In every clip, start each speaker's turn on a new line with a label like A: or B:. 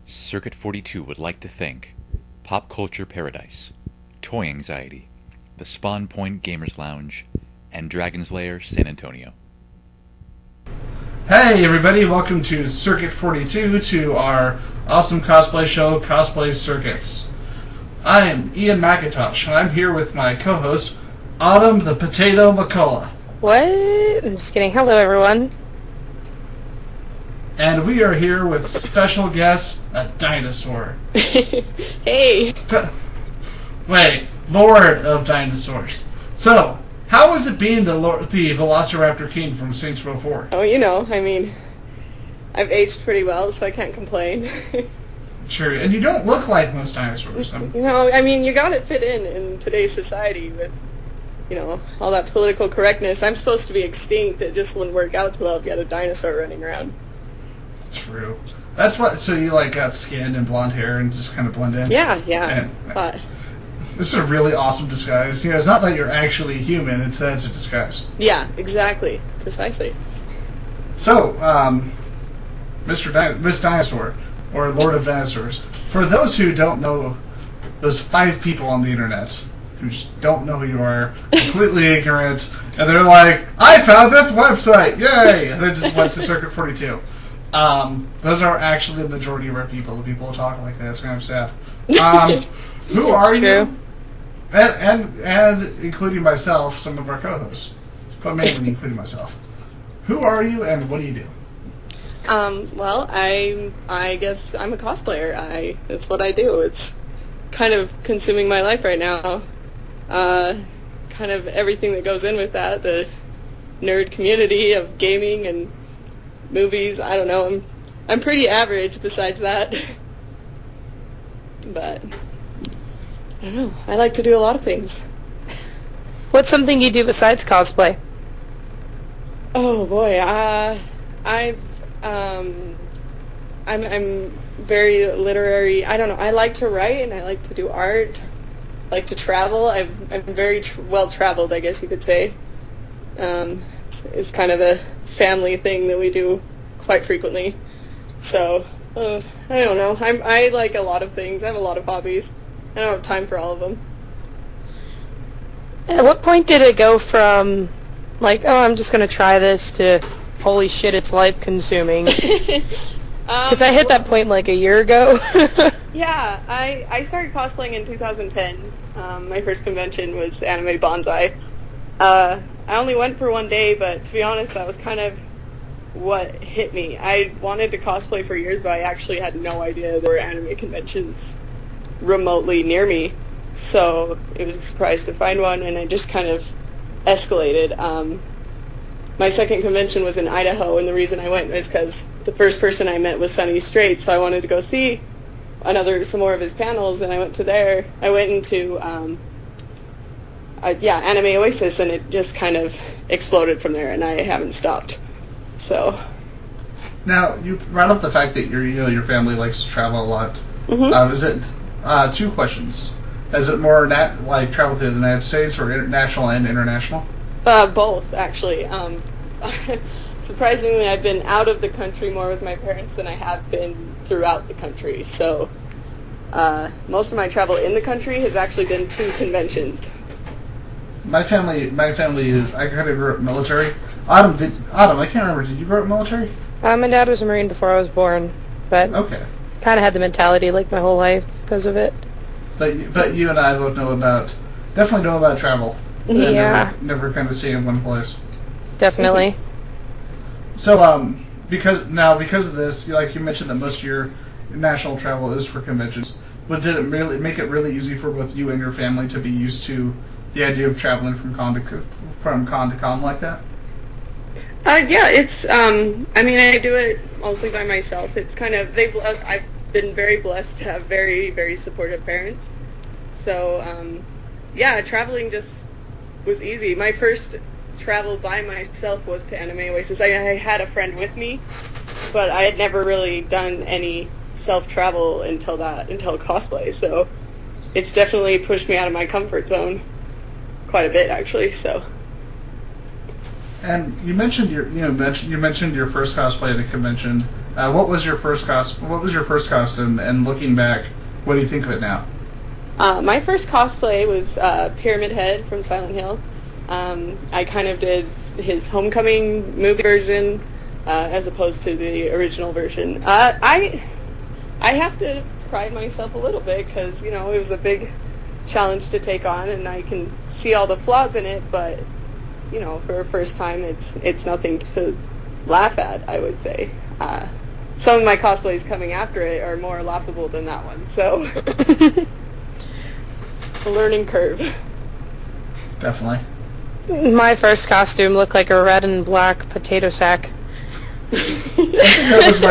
A: Circuit 42 would like to thank Pop Culture Paradise, Toy Anxiety, the Spawn Point Gamers Lounge, and Dragon's Lair San Antonio.
B: Hey everybody, welcome to Circuit 42, to our awesome cosplay show, Cosplay Circuits. I am Ian McIntosh, and I'm here with my co-host, Autumn the Potato McCullough.
C: What? I'm just kidding. Hello, everyone.
B: And we are here with special guest, a dinosaur.
C: Hey.
B: Wait, Lord of Dinosaurs. So, how was it being the Velociraptor King from Saints Row 4?
C: Oh, you know, I mean, I've aged pretty well, so I can't complain.
B: Sure, and you don't look like most dinosaurs.
C: You know, I mean, you gotta fit in today's society with, you know, all that political correctness. I'm supposed to be extinct. It just wouldn't work out too well if you had a dinosaur running around.
B: True. That's what. So you got skin and blonde hair and just kind of blend in.
C: Yeah. But
B: this is a really awesome disguise. It's not that you're actually human; it's a disguise.
C: Yeah, exactly, precisely.
B: So, Miss Dinosaur, or Lord of Dinosaurs. For those who don't know, those 5 people on the internet who just don't know who you are, completely ignorant, and they're like, "I found this website, yay!" And they just went to Circuit 42. Those are actually the majority of our people. The people who talk like that. It's kind of sad. Who are you? And including myself, some of our co-hosts, but mainly including myself. Who are you, and what do you do?
C: Well, I guess I'm a cosplayer. It's what I do. It's kind of consuming my life right now. Kind of everything that goes in with that, the nerd community of gaming and movies. I don't know. I'm pretty average besides that. But I don't know. I like to do a lot of things.
D: What's something you do besides cosplay?
C: Oh boy, I'm very literary. I don't know. I like to write and I like to do art. I like to travel. I'm very well traveled, I guess you could say. It's kind of a family thing that we do quite frequently. So I don't know. I like a lot of things. I have a lot of hobbies. I don't have time for all of them.
D: At what point did it go from, like, oh, I'm just going to try this, to, holy shit, it's life-consuming? Because I hit that point, like, a year ago.
C: Yeah, I started cosplaying in 2010. My first convention was Anime Bonsai. I only went for one day, but to be honest, that was kind of what hit me. I wanted to cosplay for years, but I actually had no idea there were anime conventions remotely near me. So it was a surprise to find one, and I just kind of escalated. My second convention was in Idaho, and the reason I went was because the first person I met was Sonny Strait, so I wanted to go see some more of his panels, and I went to there. I went into Anime Oasis, and it just kind of exploded from there, and I haven't stopped. So
B: now you brought up the fact that your family likes to travel a lot.
C: Mm-hmm.
B: Is it 2 questions? Is it more like travel through the United States, or national and international?
C: Both, actually. Surprisingly, I've been out of the country more with my parents than I have been throughout the country. So most of my travel in the country has actually been to conventions.
B: My family, I kind of grew up military. Autumn, I can't remember. Did you grow up military?
D: My dad was a Marine before I was born, but
B: okay.
D: Kind of had the mentality like my whole life because of it.
B: But you and I both definitely know about travel.
D: Yeah.
B: Never kind of stay in one place.
D: Definitely.
B: So, because of this, like you mentioned that most of your national travel is for conventions, but did it really make it really easy for both you and your family to be used to the idea of traveling from con to con like that?
C: Yeah, it's, I mean, I do it mostly by myself. It's kind of, I've been very blessed to have very, very supportive parents. So, yeah, traveling just was easy. My first travel by myself was to Anime Oasis. I had a friend with me, but I had never really done any self-travel until cosplay. So it's definitely pushed me out of my comfort zone quite a bit, actually, so.
B: And you mentioned you mentioned your first cosplay at a convention. What was your first costume? And looking back, what do you think of it now?
C: My first cosplay was Pyramid Head from Silent Hill. I kind of did his Homecoming movie version as opposed to the original version. I have to pride myself a little bit because it was a big challenge to take on, and I can see all the flaws in it, but for a first time, it's nothing to laugh at, I would say. Some of my cosplays coming after it are more laughable than that one, so a learning curve.
B: Definitely.
D: My first costume looked like a red and black potato sack.
B: That was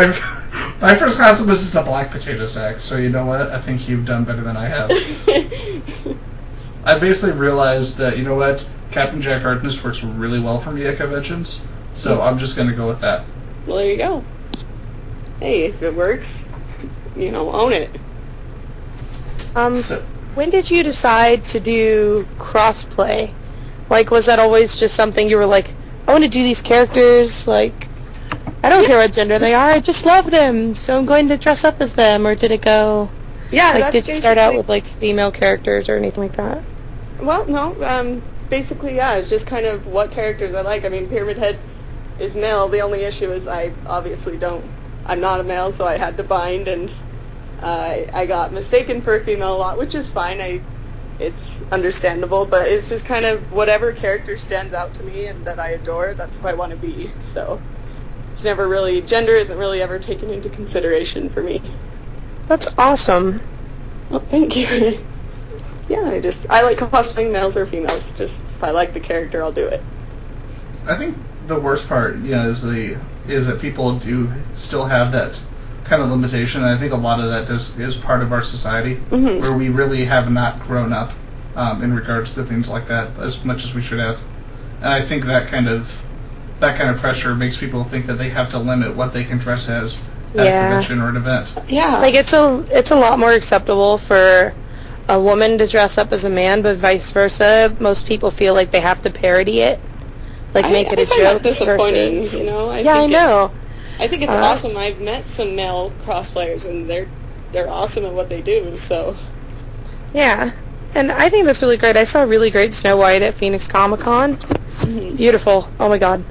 B: my first costume was just a black potato sack, so you know what? I think you've done better than I have. I basically realized that, Captain Jack Harkness works really well for me at conventions, so I'm just going to go with that.
C: Well, there you go. Hey, if it works, own it.
D: When did you decide to do crossplay? Like, was that always just something you were like, I want to do these characters, like, I don't care what gender they are, I just love them, so I'm going to dress up as them, or did it go...
C: Yeah,
D: like, did you start out with, like, female characters or anything like that?
C: Well, no, basically, yeah, it's just kind of what characters I like. I mean, Pyramid Head is male. The only issue is I obviously I'm not a male, so I had to bind, and I got mistaken for a female a lot, which is fine. It's understandable, but it's just kind of whatever character stands out to me and that I adore, that's who I want to be. So it's never really, gender isn't really ever taken into consideration for me.
D: That's awesome.
C: Well, thank you. Yeah, I like cosplaying males or females. Just if I like the character, I'll do it.
B: I think the worst part, is that people do still have that kind of limitation. And I think a lot of that is part of our society, where we really have not grown up in regards to things like that as much as we should have. And I think that kind of pressure makes people think that they have to limit what they can dress as at a convention or an event.
C: Yeah,
D: like it's a lot more acceptable for a woman to dress up as a man, but vice versa. Most people feel like they have to parody it, like make it a joke.
C: Disappointing,
D: versus...
C: I
D: know.
C: I think it's awesome. I've met some male cosplayers, and they're awesome at what they do. So.
D: Yeah, and I think that's really great. I saw really great Snow White at Phoenix Comic Con. Beautiful. Oh my god.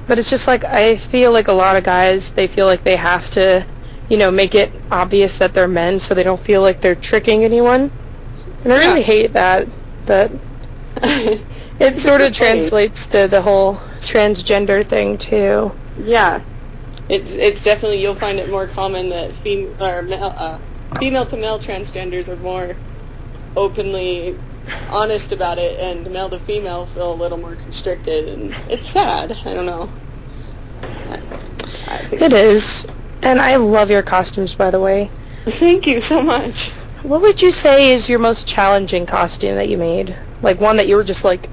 D: But it's just like, I feel like a lot of guys, they feel like they have to, make it obvious that they're men so they don't feel like they're tricking anyone. And I really hate that it sort of translates to the whole transgender thing too.
C: Yeah. It's definitely, you'll find it more common that female to male transgenders are more openly honest about it, and male to female feel a little more constricted, and it's sad. I don't know.
D: It is. And I love your costumes, by the way.
C: Thank you so much.
D: What would you say is your most challenging costume that you made? Like one that you were just like,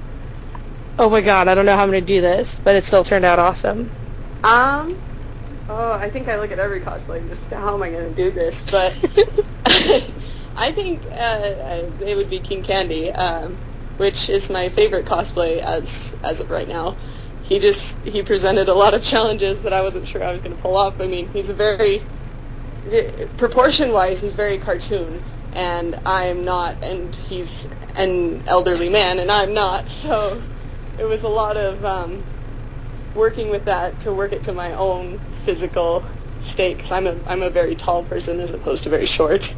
D: oh my god, I don't know how I'm going to do this, but it still turned out awesome.
C: I think I look at every cosplay and just, how am I going to do this? But I think it would be King Candy, which is my favorite cosplay as of right now. He presented a lot of challenges that I wasn't sure I was going to pull off. I mean, he's proportion-wise, he's very cartoon, and I'm not, and he's an elderly man, and I'm not, so it was a lot of working with that to work it to my own physical state, because I'm a very tall person as opposed to very short.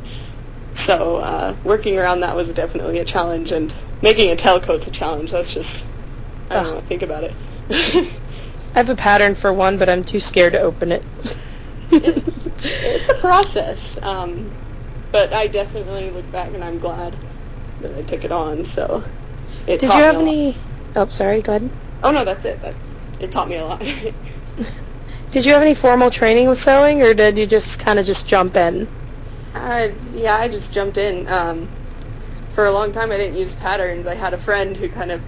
C: So working around that was definitely a challenge, and making a tailcoat's a challenge. That's just, I don't know, think about it.
D: I have a pattern for one, but I'm too scared to open it.
C: It's a process, but I definitely look back and I'm glad that I took it on. So it
D: Did
C: taught
D: you have
C: me
D: any? Oh, sorry. Go ahead.
C: Oh no, that's it. It taught me a lot.
D: Did you have any formal training with sewing, or did you just kind of just jump in?
C: Yeah, I just jumped in. For a long time, I didn't use patterns. I had a friend who kind of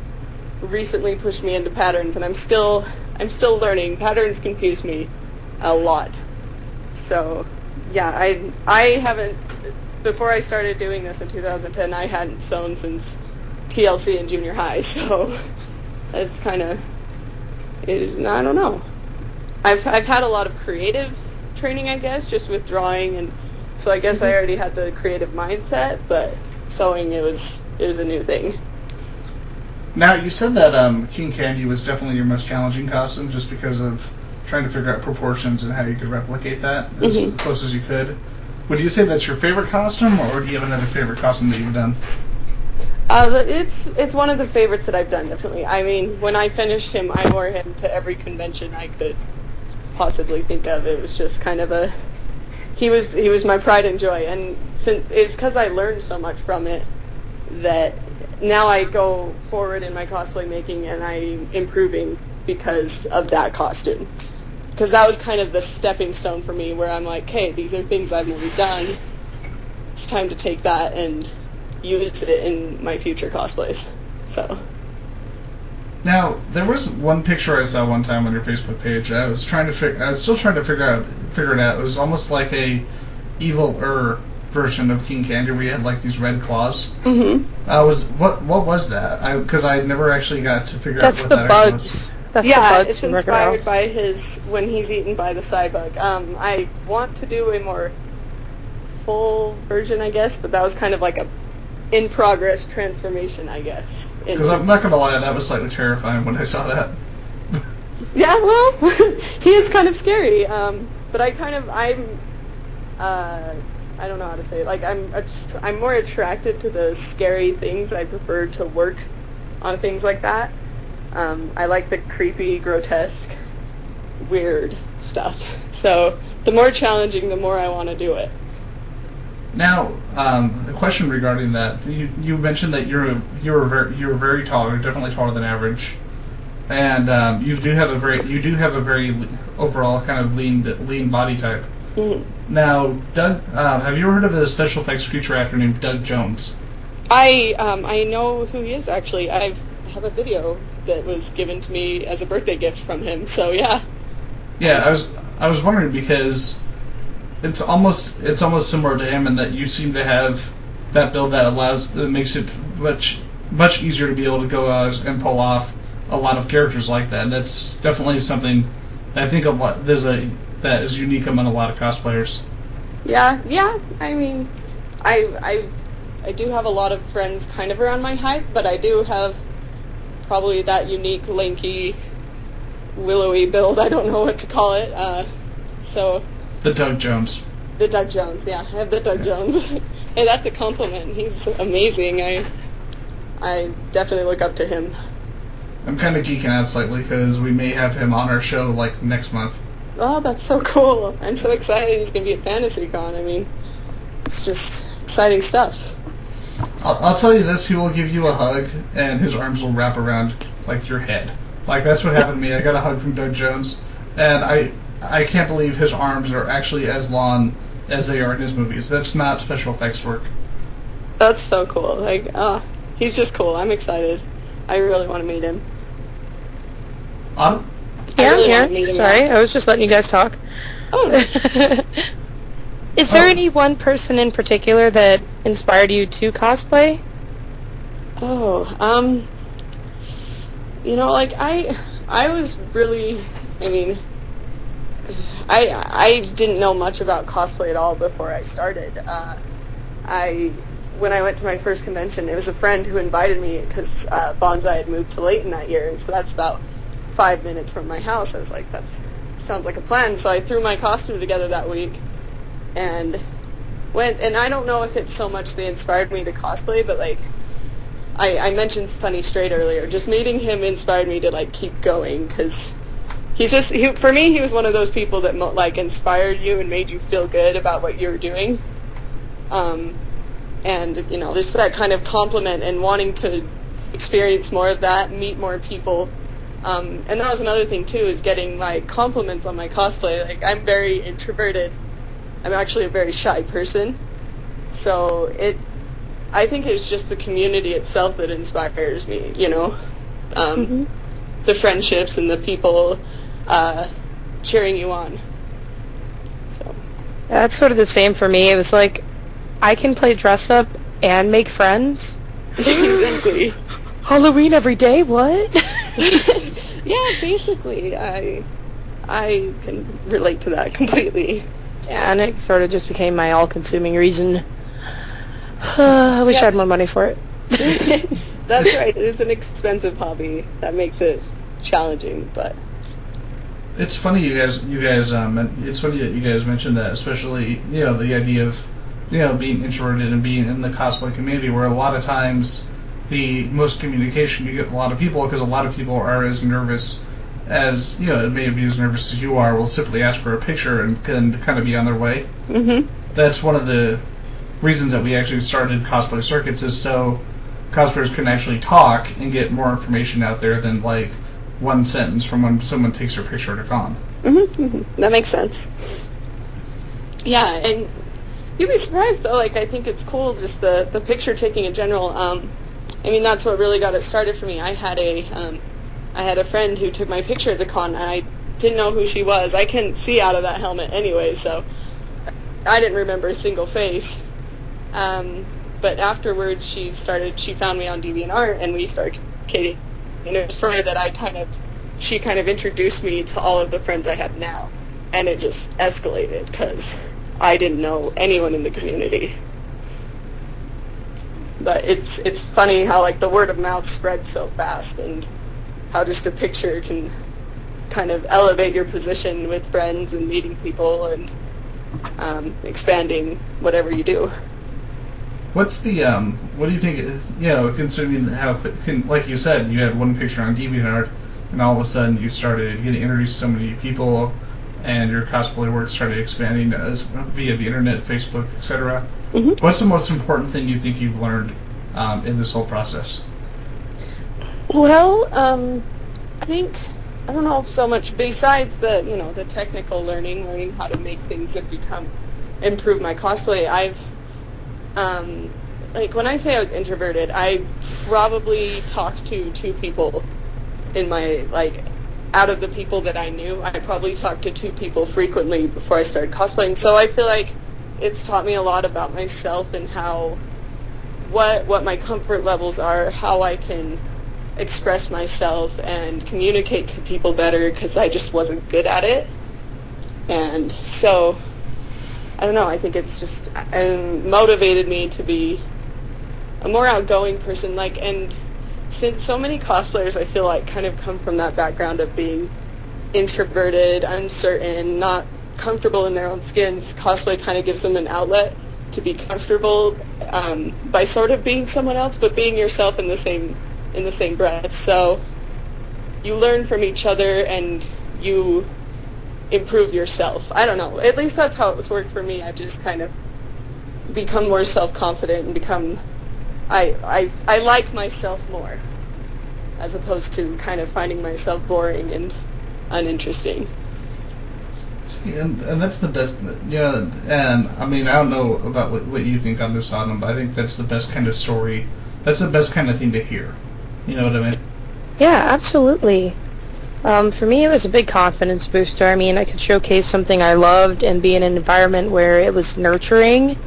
C: recently pushed me into patterns, and I'm still learning. Patterns confuse me a lot. So, yeah, I haven't. Before I started doing this in 2010, I hadn't sewn since TLC in junior high. So, it's kind of I don't know. I've had a lot of creative training, I guess, just with drawing, and so I guess I already had the creative mindset, but sewing, it was a new thing.
B: Now, you said that King Candy was definitely your most challenging costume just because of trying to figure out proportions and how you could replicate that as close as you could. Would you say that's your favorite costume, or do you have another favorite costume that you've done?
C: It's one of the favorites that I've done, definitely. I mean, when I finished him, I wore him to every convention I could possibly think of. It was just kind of he was my pride and joy, and it's because I learned so much from it that now I go forward in my cosplay making and I'm improving because of that costume. Because that was kind of the stepping stone for me, where I'm like, hey, these are things I've never done. It's time to take that and use it in my future cosplays. So.
B: Now, there was one picture I saw one time on your Facebook page. I was still trying to figure it out. It was almost like a evil version of King Candy, where you had like these red claws. Mm-hmm. What was that? Because I never actually got to figure out what that actually was.
D: That's the bugs.
C: It's inspired by when he's eaten by the Cybug. I want to do a more full version, I guess, but that was kind of like a in-progress transformation, I guess.
B: Because I'm not going to lie, that was slightly terrifying when I saw that.
C: Yeah, well, he is kind of scary. But I don't know how to say it. Like, I'm more attracted to the scary things. I prefer to work on things like that. I like the creepy, grotesque, weird stuff. So the more challenging, the more I want to do it.
B: Now, the question regarding that, you mentioned that you're very tall. You're definitely taller than average, and you do have a very overall kind of lean body type. Mm-hmm. Now, Doug, have you ever heard of a special effects creature actor named Doug Jones?
C: I know who he is, actually. I have a video that was given to me as a birthday gift from him. So yeah. Yeah,
B: I was wondering, because it's almost similar to him in that you seem to have that build that makes it much easier to be able to go and pull off a lot of characters like that. And that's definitely something that I think that is unique among a lot of cosplayers.
C: Yeah. I mean, I do have a lot of friends kind of around my height, but I do have probably that unique, lanky, willowy build. I don't know what to call it.
B: The Doug Jones.
C: The Doug Jones, yeah. I have the Doug Jones. Hey, that's a compliment. He's amazing. I definitely look up to him.
B: I'm kind of geeking out slightly because we may have him on our show like next month.
C: Oh, that's so cool. I'm so excited he's going to be at FantasyCon. I mean, it's just exciting stuff.
B: I'll tell you this, he will give you a hug, and his arms will wrap around, like, your head. Like, that's what happened to me. I got a hug from Doug Jones, and I can't believe his arms are actually as long as they are in his movies. That's not special effects work.
C: That's so cool. Like, he's just cool. I'm excited. I really want to meet him.
B: Autumn?
D: Yeah, I'm here. Sorry, I was just letting you guys talk.
C: Oh.
D: Is there any one person in particular that inspired you to cosplay?
C: Like, I was really, I mean, I didn't know much about cosplay at all before I started. When I went to my first convention, it was a friend who invited me because Bonsai had moved to Layton that year, and so that's about 5 minutes from my house. I was like, that sounds like a plan. So I threw my costume together that week and went, and I don't know if it's so much they inspired me to cosplay, but like, I mentioned Sunny Straight earlier. Just meeting him inspired me to like keep going, because for me, he was one of those people that like inspired you and made you feel good about what you were doing. And just that kind of compliment and wanting to experience more of that, meet more people. And that was another thing too, is getting like compliments on my cosplay. Like, I'm very introverted. I'm actually a very shy person. So I think it's just the community itself that inspires me, the friendships and the people cheering you on. So
D: that's sort of the same for me. It was like, I can play dress up and make friends.
C: Exactly.
D: Halloween every day, what?
C: Yeah, basically, I can relate to that completely.
D: Yeah, and it sort of just became my all-consuming reason. I wish I had more money for it.
C: That's right. It is an expensive hobby. That makes it challenging, but
B: it's funny it's funny that you guys mentioned that, especially the idea of being introverted and being in the cosplay community, where a lot of times the most communication you get with a lot of people, because a lot of people are as nervous as maybe as nervous as you are, will simply ask for a picture and can kind of be on their way.
C: Mm-hmm.
B: That's one of the reasons that we actually started Cosplay Circuits, is so cosplayers can actually talk and get more information out there than like one sentence from when someone takes their picture at a con.
C: Mm-hmm, mm-hmm. That makes sense. Yeah, and you'd be surprised though. Like, I think it's cool, just the picture taking in general. I mean, that's what really got it started for me. I had a friend who took my picture at the con, and I didn't know who she was. I couldn't see out of that helmet anyway, so I didn't remember a single face. But afterwards, she found me on DeviantArt, and we started communicating. And it was for her that she kind of introduced me to all of the friends I have now, and it just escalated because I didn't know anyone in the community. But it's funny how like the word of mouth spreads so fast, and how just a picture can kind of elevate your position with friends and meeting people and expanding whatever you do.
B: What's the what do you think? Considering how, like you said, you had one picture on DeviantArt, and all of a sudden you started getting introduced to so many people, and your cosplay work started expanding via the internet, Facebook, etc.
C: Mm-hmm.
B: What's the most important thing you think you've learned in this whole process?
C: Well, I think, I don't know so much besides the technical learning how to make things and improve my cosplay. I've like when I say I was introverted, I probably talked to 2 people in my, like, out of the people that I knew, I probably talked to 2 people frequently before I started cosplaying. So I feel like it's taught me a lot about myself and what my comfort levels are, how I can express myself and communicate to people better, because I just wasn't good at it. And so, I don't know, I think it's just motivated me to be a more outgoing person. Like, and since so many cosplayers, I feel like, kind of come from that background of being introverted, uncertain, not comfortable in their own skins, cosplay kind of gives them an outlet to be comfortable by sort of being someone else, but being yourself in the same breath. So you learn from each other and you improve yourself. I don't know. At least that's how it's worked for me. I've just kind of become more self-confident and become... I like myself more, as opposed to kind of finding myself boring and uninteresting.
B: And that's the best, and I mean, I don't know about what you think on this album, but I think that's the best kind of story. That's the best kind of thing to hear. You know what I mean?
D: Yeah, absolutely. For me, it was a big confidence booster. I mean, I could showcase something I loved and be in an environment where it was nurturing,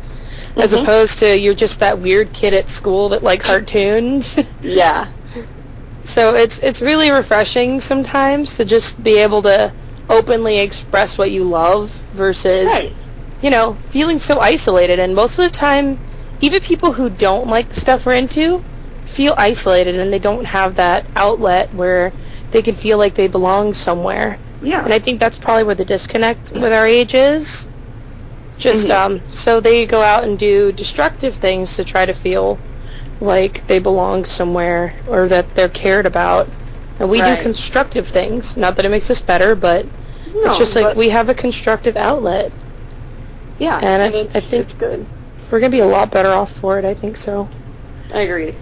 D: as opposed to you're just that weird kid at school that likes cartoons.
C: Yeah.
D: So it's really refreshing sometimes to just be able to openly express what you love versus, feeling so isolated. And most of the time, even people who don't like the stuff we're into feel isolated, and they don't have that outlet where they can feel like they belong somewhere.
C: Yeah.
D: And I think that's probably where the disconnect with our age is. Just, so they go out and do destructive things to try to feel like they belong somewhere or that they're cared about. And we do constructive things. Not that it makes us better, but it's just like we have a constructive outlet.
C: Yeah,
D: and I think
C: it's good.
D: We're going to be a lot better off for it, I think so.
C: I agree.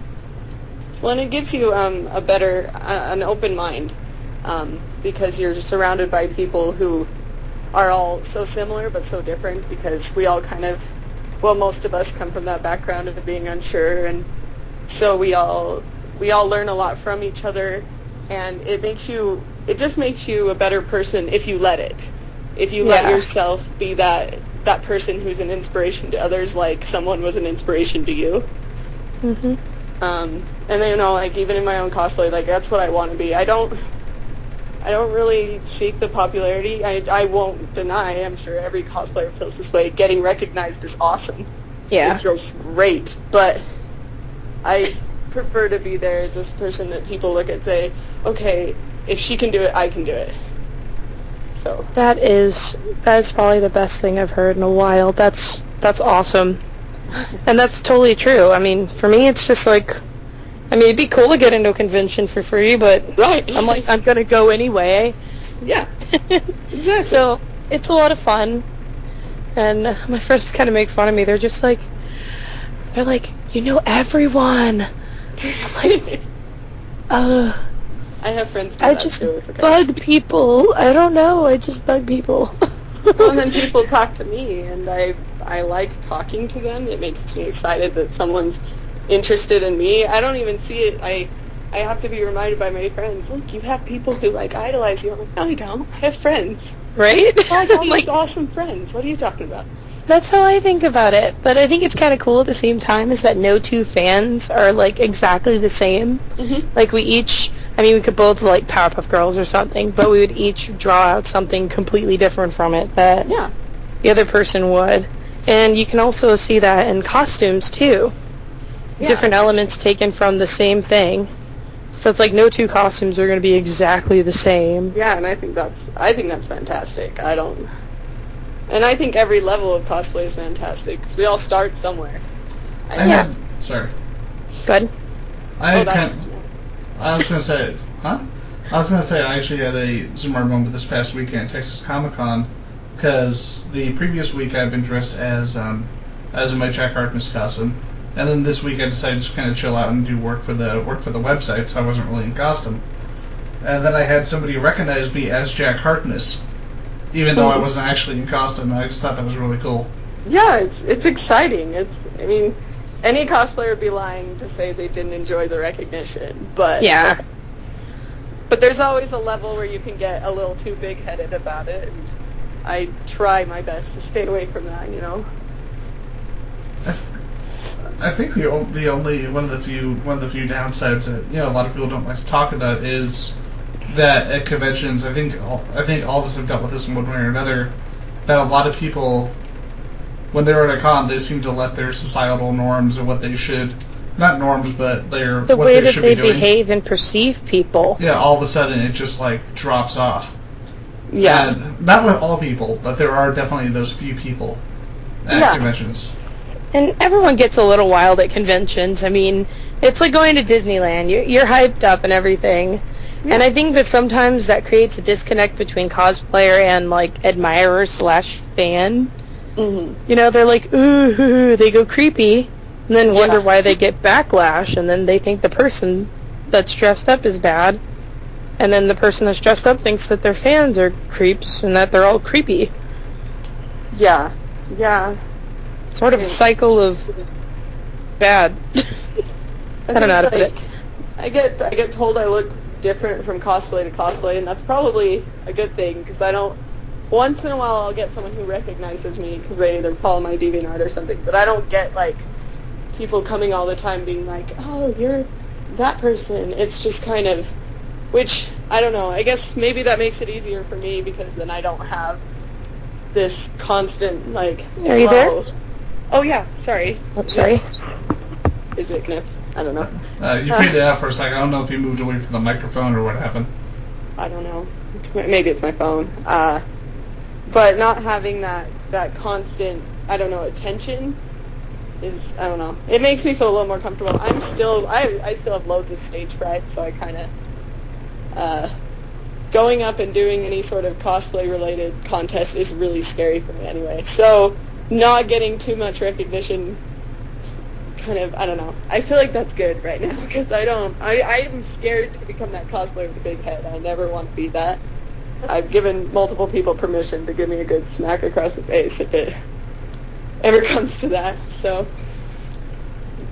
C: Well, and it gives you an open mind, because you're surrounded by people who are all so similar but so different, because we all most of us come from that background of being unsure, and so we all learn a lot from each other, and it just makes you a better person if you let it. If you let yourself be that person who's an inspiration to others, like someone was an inspiration to you.
D: Mm-hmm.
C: And then, like, even in my own cosplay, like, that's what I want to be. I don't I don't really seek the popularity. I won't deny, I'm sure every cosplayer feels this way, getting recognized is awesome.
D: Yeah.
C: It feels great, but I prefer to be there as this person that people look at and say, okay, if she can do it, I can do it. So
D: That is probably the best thing I've heard in a while. That's awesome. And that's totally true. I mean, for me, it's just like, I mean, it'd be cool to get into a convention for free, but
C: right.
D: I'm like, I'm gonna go anyway.
C: Yeah, exactly.
D: So it's a lot of fun, and my friends kind of make fun of me. They're like, you know everyone. I'm like,
C: I have friends do
D: I
C: that
D: just
C: too. It's okay.
D: bug people. I don't know. I just bug people.
C: Well, and then people talk to me, and I like talking to them. It makes me excited that someone's interested in me. I don't even see it. I have to be reminded by my friends, look, you have people who like idolize you. I'm like, no, I don't. I have friends.
D: Right?
C: I have all
D: Like,
C: these awesome friends. What are you talking about?
D: that's how I think about it. But I think it's kind of cool at the same time is that no two fans are like exactly the same.
C: Mm-hmm.
D: Like we could both like Powerpuff Girls or something, but we would each draw out something completely different from it that
C: Yeah.
D: the other person would. And you can also see that in costumes too.
C: Yeah.
D: Different elements taken from the same thing. So it's like no two costumes are going to be exactly the same.
C: Yeah, and I think that's fantastic. And I think every level of cosplay is fantastic because we all start somewhere.
B: Sorry.
D: Good.
B: I was gonna say, I actually had a Zoomer moment this past weekend at Texas Comic Con because the previous week I've been dressed as in my Jack Harkness costume, and then this week I decided to just kind of chill out and do work for the website, so I wasn't really in costume. And then I had somebody recognize me as Jack Harkness, even though I wasn't actually in costume. I just thought that was really cool.
C: Yeah, it's exciting. I mean, any cosplayer would be lying to say they didn't enjoy the recognition, but
D: Yeah.
C: But there's always a level where you can get a little too big-headed about it, and I try my best to stay away from that, you know.
B: I think the only one of the few downsides that a lot of people don't like to talk about is that at conventions, I think all of us have dealt with this in one way or another, that a lot of people, when they're at a con, they seem to let their societal norms and what they should, not norms, but
D: The
B: what
D: way
B: they
D: that
B: should
D: they
B: be doing.
D: behave and perceive people.
B: Yeah, all of a sudden it just like drops off.
C: Yeah.
B: And not with all people, but there are definitely those few people at conventions.
D: And everyone gets a little wild at conventions. I mean, it's like going to Disneyland. You're hyped up and everything. Yeah. And I think that sometimes that creates a disconnect between cosplayer and, like, admirer/fan.
C: Mm-hmm.
D: You know, they're like, ooh, they go creepy, and then wonder why they get backlash, and then they think the person that's dressed up is bad. And then the person that's dressed up thinks that their fans are creeps and that they're all creepy.
C: Yeah. Yeah.
D: Sort of a cycle of bad. I don't know how to put it.
C: I get told I look different from cosplay to cosplay, and that's probably a good thing because I don't. Once in a while, I'll get someone who recognizes me because they either follow my DeviantArt or something. But I don't get like people coming all the time being like, "Oh, you're that person." It's just kind of, which I don't know. I guess maybe that makes it easier for me because then I don't have this constant like.
D: Are you there?
C: Oh yeah, sorry.
D: I'm sorry.
C: Is it gonna? I don't know.
B: You faded out for a second. I don't know if you moved away from the microphone or what happened.
C: I don't know. Maybe it's my phone. But not having that constant, I don't know, attention is, I don't know. It makes me feel a little more comfortable. I still have loads of stage fright, so I kind of, going up and doing any sort of cosplay related contest is really scary for me anyway. So not getting too much recognition kind of, I don't know. I feel like that's good right now because I'm scared to become that cosplayer with a big head. I never want to be that. I've given multiple people permission to give me a good smack across the face if it ever comes to that. So,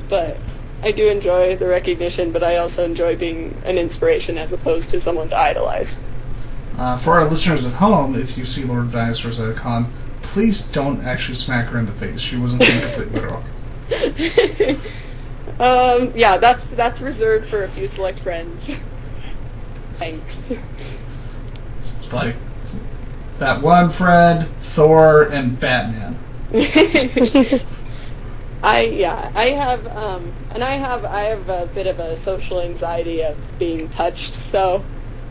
C: but I do enjoy the recognition, but I also enjoy being an inspiration as opposed to someone to idolize.
B: For our listeners at home, if you see Lord of Dinosaurs at a con, please don't actually smack her in the face. She wasn't being completely literal.
C: Yeah, that's reserved for a few select friends. Thanks.
B: It's like that one friend, Thor, and Batman.
C: I have a bit of a social anxiety of being touched, so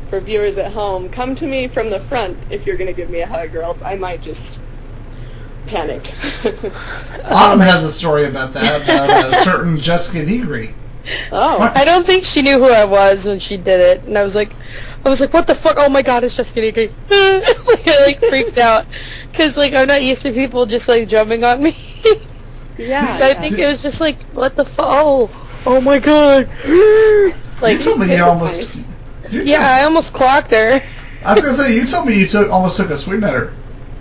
C: for viewers at home, come to me from the front if you're going to give me a hug, or else I might just panic.
B: Autumn has a story about that, about a certain Jessica Negri.
C: Oh.
D: I don't think she knew who I was when she did it, and I was like, what the fuck? Oh my god, it's Jessica Negri. I freaked out, because I'm not used to people just jumping on me.
C: Yeah.
D: So I think it was just what the fuck? Oh my god.
B: You told me you almost...
D: I almost clocked her.
B: I was going to say, you told me you almost took a swing at her.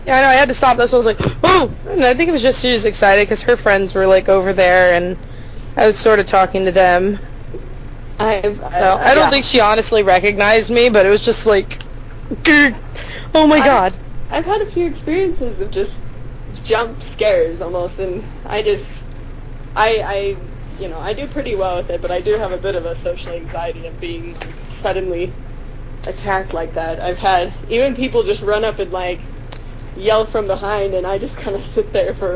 D: Yeah, I know, I had to stop. That's what I was like, oh! And I think it was just she was excited because her friends were over there, and I was sort of talking to them. I don't think she honestly recognized me, but it was just oh my god.
C: I've had a few experiences of just jump scares almost, and I do pretty well with it, but I do have a bit of a social anxiety of being suddenly attacked like that. I've had even people just run up and yell from behind, and I just kind of sit there for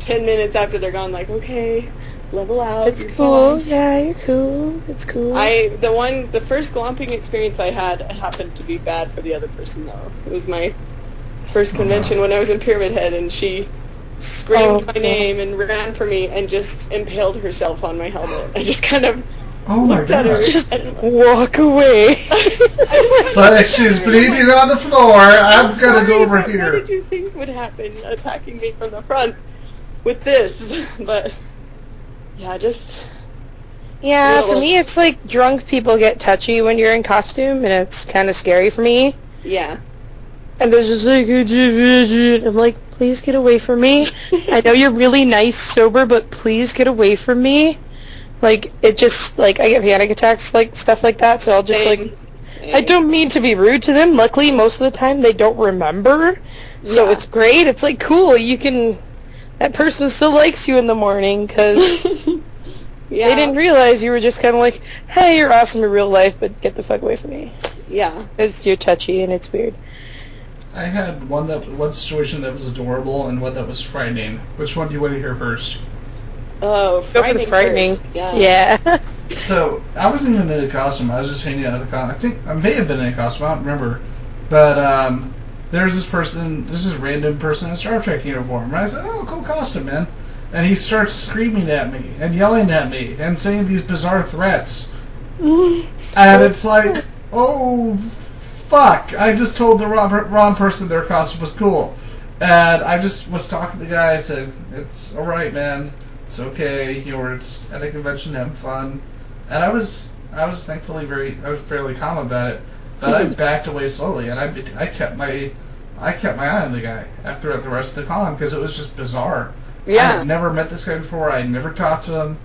C: 10 minutes after they're gone, okay, level out.
D: It's cool. Fine. Yeah, you're cool. It's cool.
C: The first glomping experience I had happened to be bad for the other person, though. It was my first convention when I was in Pyramid Head, and she screamed my name and ran for me and just impaled herself on my helmet. I just kind of looked at her.
D: Just walk away.
B: So she's bleeding on the floor. I'm gonna go over here.
C: What did you think would happen attacking me from the front with this? But yeah,
D: for me it's drunk people get touchy when you're in costume, and it's kind of scary for me.
C: Yeah.
D: And there's just I'm like, please get away from me. I know you're really nice sober, but please get away from me. It just, I get panic attacks, stuff like that, so I'll just,
C: Same.
D: I don't mean to be rude to them. Luckily, most of the time, they don't remember. So it's great. It's, cool. That person still likes you in the morning, because they didn't realize you were just kind of hey, you're awesome in real life, but get the fuck away from me.
C: Yeah.
D: Because you're touchy, and it's weird.
B: I had one situation that was adorable and one that was frightening. Which one do you want to hear first?
C: Oh, frightening. First.
D: Yeah.
B: So, I wasn't even in a costume. I was just hanging out at a con. I think I may have been in a costume. I don't remember. But, there's this random person in a Star Trek uniform. And I said, oh, cool costume, man. And he starts screaming at me and yelling at me and saying these bizarre threats. And it's oh, fuck. I just told the wrong person their costume was cool. And I just was talking to the guy. I said, it's alright, man. It's okay. It's at a convention, having fun. And I was thankfully fairly calm about it. But I backed away slowly, and I kept my eye on the guy after the rest of the con, because it was just bizarre.
C: Yeah.
B: I had never met this guy before. I had never talked to him.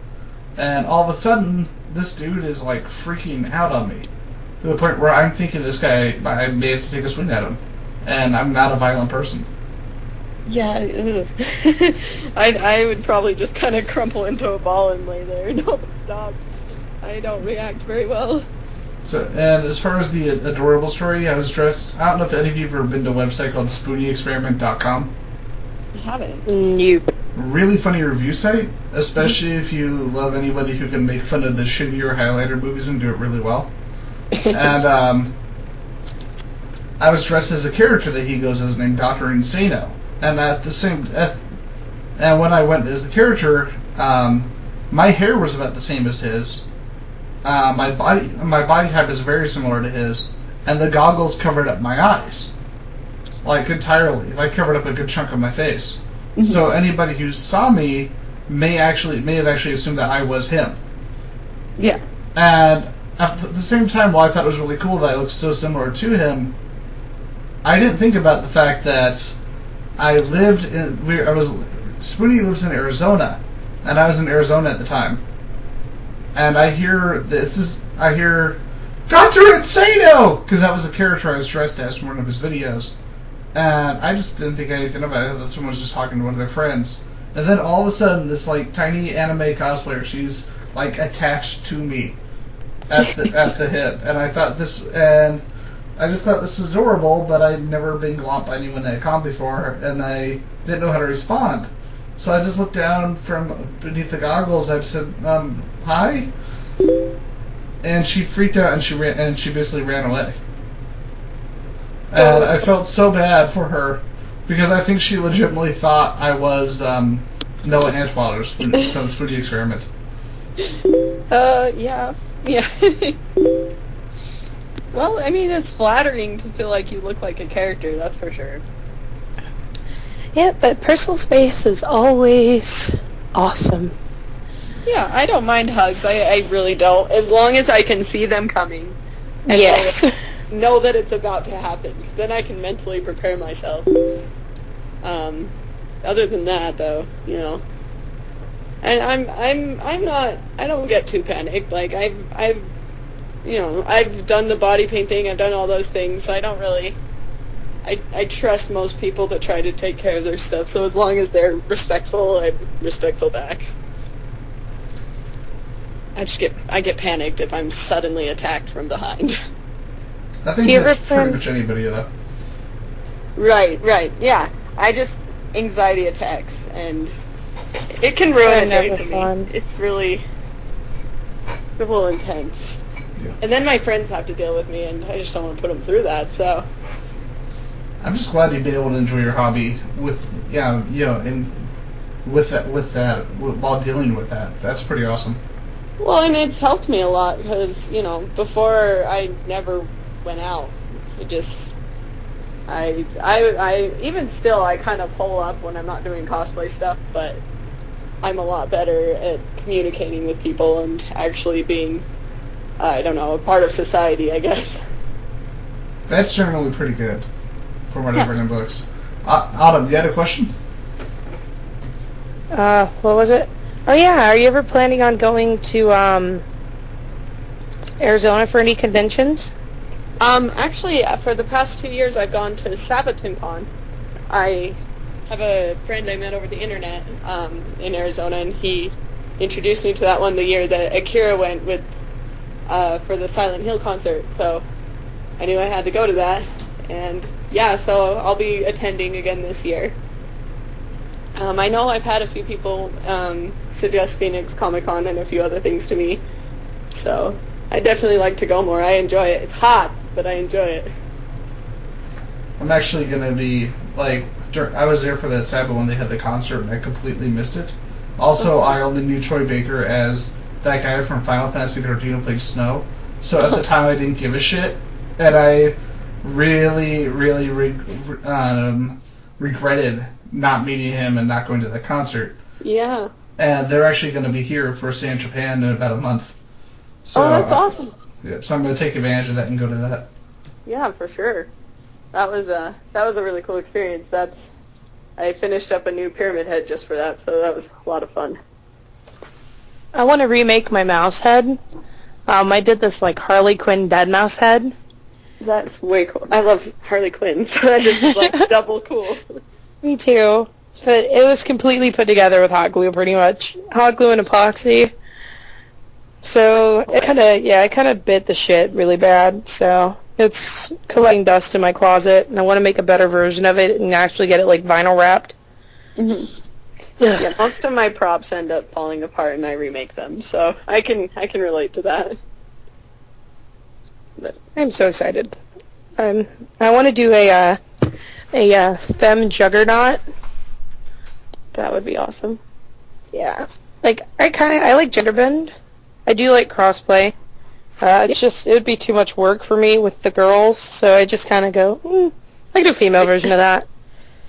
B: And all of a sudden, this dude is freaking out on me. To the point where I'm thinking this guy, I may have to take a swing at him. And I'm not a violent person.
C: Yeah, I would probably just kind of crumple into a ball and lay there and hope it stopped. I don't react very well.
B: So, and as far as the adorable story, I was dressed... I don't know if any of you have ever been to a website called SpoonyExperiment.com.
C: I haven't.
D: Nope.
B: Really funny review site, especially if you love anybody who can make fun of the shittier highlighter movies and do it really well. And, I was dressed as a character that he goes as named Dr. Insano. And and when I went as the character, my hair was about the same as his. My body type is very similar to his, and the goggles covered up my eyes, entirely. Covered up a good chunk of my face. Mm-hmm. So anybody who saw me may have actually assumed that I was him.
C: Yeah.
B: And at the same time, while I thought it was really cool that I looked so similar to him, I didn't think about the fact that Spoonie lives in Arizona, and I was in Arizona at the time. And I hear Dr. Insano! Because that was a character I was dressed as from one of his videos. And I just didn't think anything about it. I thought someone was just talking to one of their friends. And then all of a sudden, this tiny anime cosplayer, she's attached to me at the hip. And I thought I just thought this was adorable, but I'd never been glomped by anyone at a con before, and I didn't know how to respond. So I just looked down from beneath the goggles. I said, "Hi," and she freaked out and she basically ran away. And I felt so bad for her because I think she legitimately thought I was Noah Anschwaller's from the Spooky Experiment.
C: Yeah. Well, I mean, it's flattering to feel like you look like a character, that's for sure.
D: Yeah, but personal space is always awesome.
C: Yeah, I don't mind hugs. I really don't. As long as I can see them coming. And
D: Yes.
C: know that it's about to happen, because then I can mentally prepare myself. Other than that, though, you know. And I'm not, I don't get too panicked. Like, I've done the body paint thing, I've done all those things, so I don't really, I trust most people to try to take care of their stuff, so as long as they're respectful, I'm respectful back. I get panicked if I'm suddenly attacked from behind.
B: I think that's pretty much anybody, though.
C: Right, yeah. Anxiety attacks, and it can ruin
D: They're
C: a day
D: never
C: for
D: fun.
C: me. It's really a little intense.
B: Yeah.
C: And then my friends have to deal with me, and I just don't want to put them through that, so.
B: I'm just glad you've been able to enjoy your hobby with that while dealing with that. That's pretty awesome.
C: Well, and it's helped me a lot, because, before I never went out. It just, I even still, I kind of pull up when I'm not doing cosplay stuff, but I'm a lot better at communicating with people and actually being, a part of society, I guess.
B: That's generally pretty good from what I've read in books. Autumn, you had a question?
D: What was it? Oh yeah, are you ever planning on going to Arizona for any conventions?
C: Actually, for the past 2 years, I've gone to SabatonCon. I have a friend I met over the internet in Arizona, and he introduced me to that one the year that Akira went with for the Silent Hill concert. So I knew I had to go to that, and yeah, so I'll be attending again this year. I know I've had a few people suggest Phoenix Comic Con and a few other things to me, so I definitely like to go more. I enjoy it. It's hot, but I enjoy it.
B: I'm actually going to be, I was there for that Sabbath when they had the concert, and I completely missed it. Also, I only knew Troy Baker as that guy from Final Fantasy 13 who played Snow, so at the time I didn't give a shit, and I really, really regretted not meeting him and not going to the concert.
C: Yeah.
B: And they're actually going to be here for San Japan in about a month. So,
C: that's awesome.
B: Yeah, so I'm going to take advantage of that and go to that.
C: Yeah, for sure. That was a really cool experience. I finished up a new Pyramid Head just for that, so that was a lot of fun.
D: I want to remake my mouse head. I did this Harley Quinn dead mouse head.
C: That's way cool. I love Harley Quinn, so that just is double cool.
D: Me too. But it was completely put together with hot glue, pretty much. Hot glue and epoxy. So it kind of bit the shit really bad. So it's collecting dust in my closet, and I want to make a better version of it and actually get it vinyl wrapped.
C: Mm-hmm. Yeah, most of my props end up falling apart, and I remake them. So I can relate to that. But
D: I'm so excited. I want to do a femme juggernaut.
C: that would be awesome.
D: Yeah. I like gender bend. I do like crossplay. It would be too much work for me with the girls, so I just kind of go, I can do a female version of that.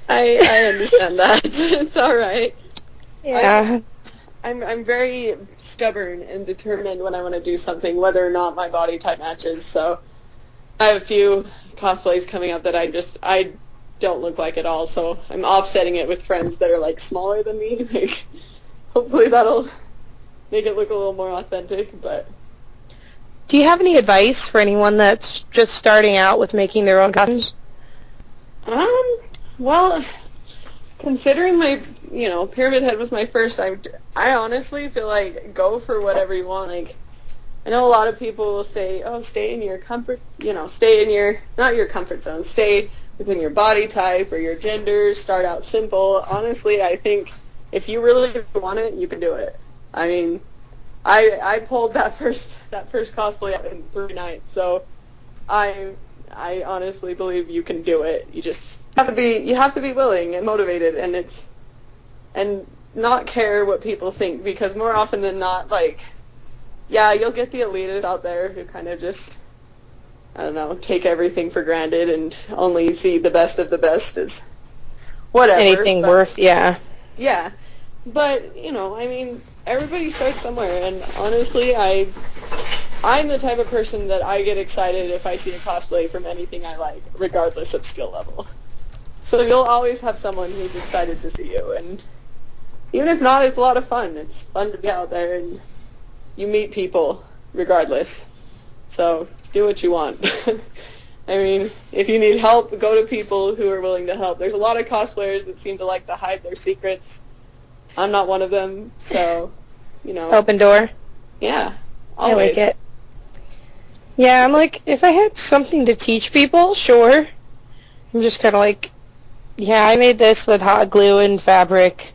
C: I understand that. It's all right.
D: Yeah.
C: I'm very stubborn and determined when I want to do something, whether or not my body type matches. So I have a few cosplays coming up that I don't look like at all. So I'm offsetting it with friends that are smaller than me. Hopefully that'll make it look a little more authentic. But
D: do you have any advice for anyone that's just starting out with making their own costumes?
C: Well, considering my, Pyramid Head was my first, I honestly feel go for whatever you want. I know a lot of people will say, oh, stay in your comfort, stay in your, not your comfort zone, stay within your body type or your gender, start out simple. Honestly, I think if you really want it, you can do it. I mean, I pulled that first cosplay out in 3 nights, so I honestly believe you can do it. You just have to be willing and motivated, and not care what people think, because more often than not, like, yeah, you'll get the elitists out there who kind of just, I don't know, take everything for granted and only see the best of the best as whatever.
D: Anything worth, yeah.
C: Yeah. But, I mean, everybody starts somewhere, and honestly, I'm the type of person that I get excited if I see a cosplay from anything I like, regardless of skill level. So you'll always have someone who's excited to see you, and even if not, it's a lot of fun. It's fun to be out there, and you meet people regardless. So do what you want. I mean, if you need help, go to people who are willing to help. There's a lot of cosplayers that seem to like to hide their secrets. I'm not one of them, so,
D: Open door.
C: Yeah,
D: always.
C: always.
D: I like it. Yeah, I'm like, if I had something to teach people, sure. I'm just kind of like, yeah, I made this with hot glue and fabric.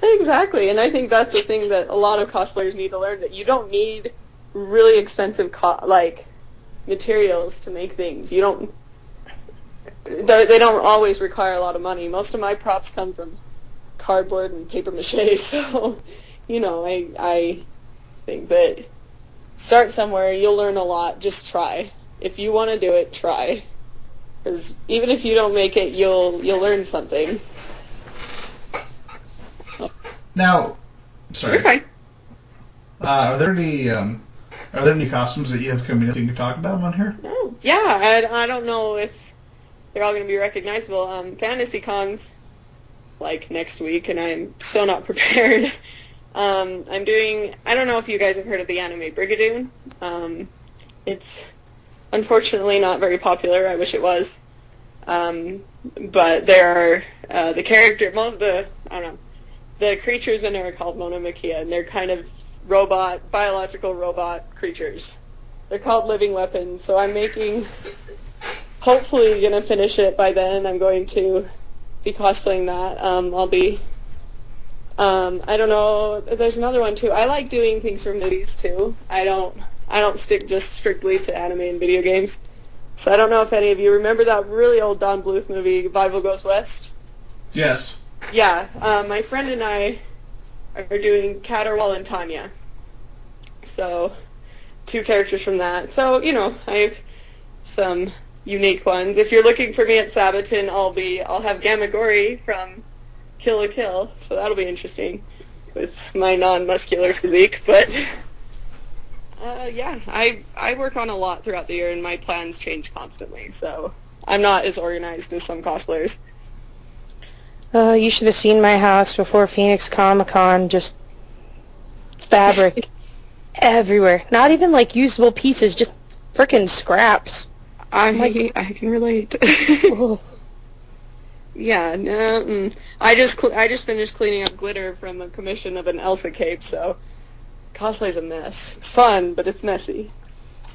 C: Exactly, and I think that's the thing that a lot of cosplayers need to learn, that you don't need really expensive materials to make things. They don't always require a lot of money. Most of my props come from cardboard and paper mache, so I think that start somewhere. You'll learn a lot. Just try. If you want to do it, try, because even if you don't make it, you'll learn something.
B: Now, sorry.
C: You're fine.
B: Are there any costumes that you have coming up you can talk about on here?
C: Oh, yeah. I don't know if they're all going to be recognizable. Fantasy Con's like next week, and I'm so not prepared. I'm doing, I don't know if you guys have heard of the anime Brigadoon. It's unfortunately not very popular. I wish it was. But there are the creatures in it are called monomachia, and they're kind of biological robot creatures. They're called living weapons, so I'm hopefully going to finish it by then. I'm going to be cosplaying that. I don't know, there's another one too. I like doing things from movies too. I don't stick just strictly to anime and video games. So I don't know if any of you remember that really old Don Bluth movie, Vival Goes West?
B: Yes.
C: Yeah, my friend and I are doing Caterwall and Tanya. So, 2 characters from that. So, I have some unique ones. If you're looking for me at Sabaton, I'll have Gamagori from Kill la Kill, so that'll be interesting with my non-muscular physique. But, yeah, I work on a lot throughout the year, and my plans change constantly, so I'm not as organized as some cosplayers.
D: You should have seen my house before Phoenix Comic-Con. Just fabric everywhere. Not even like usable pieces, just frickin' scraps.
C: I can relate. Yeah, no. I just finished cleaning up glitter from a commission of an Elsa cape, so cosplay's a mess. It's fun, but it's messy.